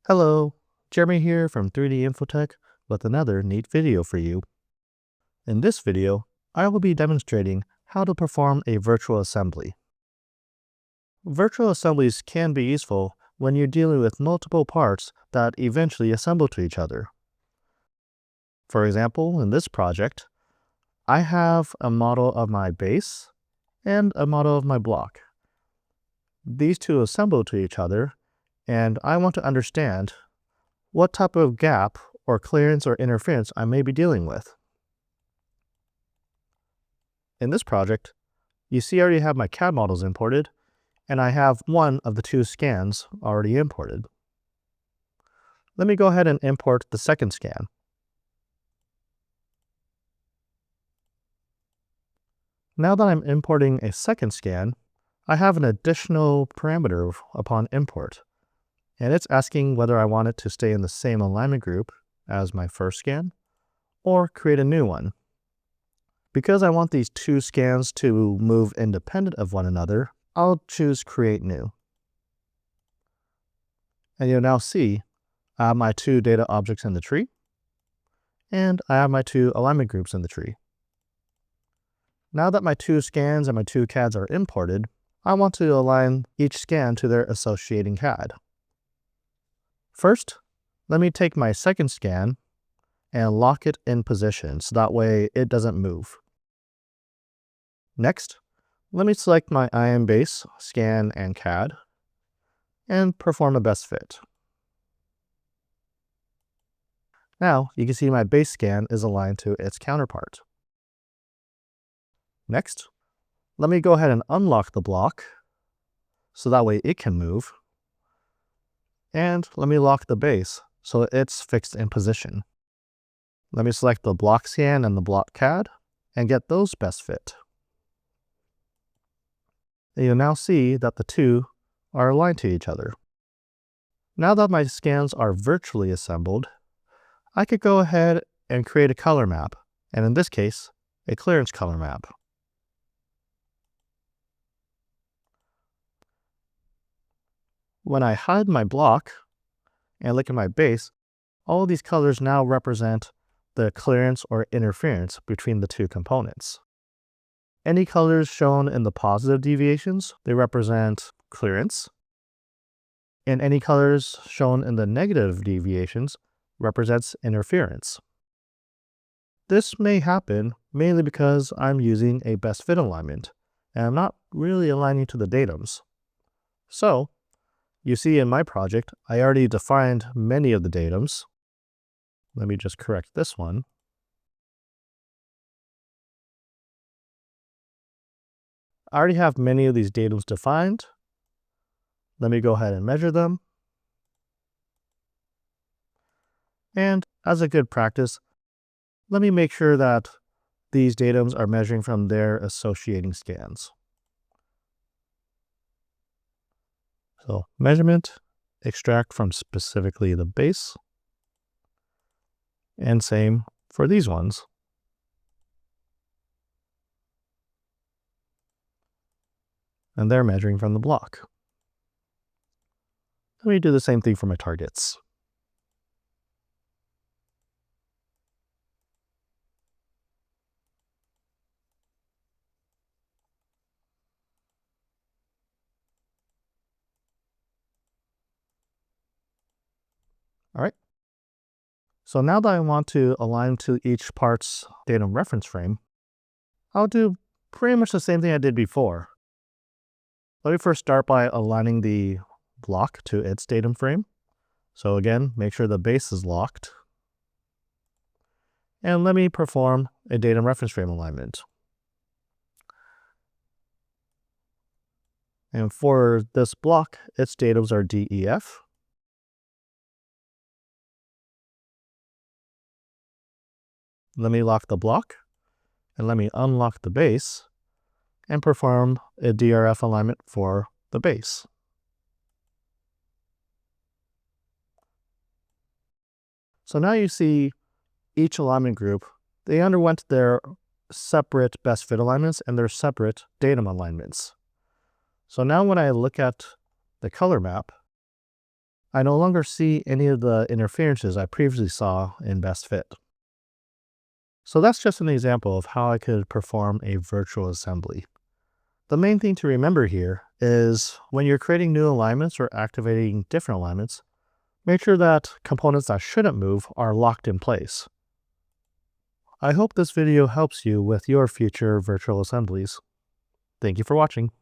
Hello, Jeremy here from 3D Infotech with another neat video for you. In this video, I will be demonstrating how to perform a virtual assembly. Virtual assemblies can be useful when you're dealing with multiple parts that eventually assemble to each other. For example, in this project, I have a model of my base and a model of my block. These two assemble to each other, and I want to understand what type of gap or clearance or interference I may be dealing with. In this project, you see I already have my CAD models imported, and I have one of the two scans already imported. Let me go ahead and import the second scan. Now that I'm importing a second scan, I have an additional parameter upon import, and it's asking whether I want it to stay in the same alignment group as my first scan or create a new one. Because I want these two scans to move independent of one another, I'll choose Create New. And you'll now see I have my two data objects in the tree, and I have my two alignment groups in the tree. Now that my two scans and my two CADs are imported, I want to align each scan to their associating CAD. First, let me take my second scan and lock it in position so that way it doesn't move. Next, let me select my IM base, scan, and CAD, and perform a best fit. Now, you can see my base scan is aligned to its counterpart. Next, let me go ahead and unlock the block so that way it can move. And let me lock the base so it's fixed in position. Let me select the block scan and the block CAD and get those best fit. And you'll now see that the two are aligned to each other. Now that my scans are virtually assembled, I could go ahead and create a color map, and in this case, a clearance color map. When I hide my block and look at my base, all of these colors now represent the clearance or interference between the two components. Any colors shown in the positive deviations, they represent clearance, and any colors shown in the negative deviations represents interference. This may happen mainly because I'm using a best fit alignment, and I'm not really aligning to the datums. So, you see in my project, I already defined many of the datums. Let me just correct this one. I already have many of these datums defined. Let me go ahead and measure them. And as a good practice, let me make sure that these datums are measuring from their associating scans. So measurement, extract from specifically the base, and same for these ones. And they're measuring from the block. Let me do the same thing for my targets. All right. So now that I want to align to each part's datum reference frame, I'll do pretty much the same thing I did before. Let me first start by aligning the block to its datum frame. So again, make sure the base is locked. And let me perform a datum reference frame alignment. And for this block, its datums are DEF. Let me lock the block, and let me unlock the base, and perform a DRF alignment for the base. So now you see each alignment group, they underwent their separate best fit alignments and their separate datum alignments. So now when I look at the color map, I no longer see any of the interferences I previously saw in best fit. So that's just an example of how I could perform a virtual assembly. The main thing to remember here is when you're creating new alignments or activating different alignments, make sure that components that shouldn't move are locked in place. I hope this video helps you with your future virtual assemblies. Thank you for watching.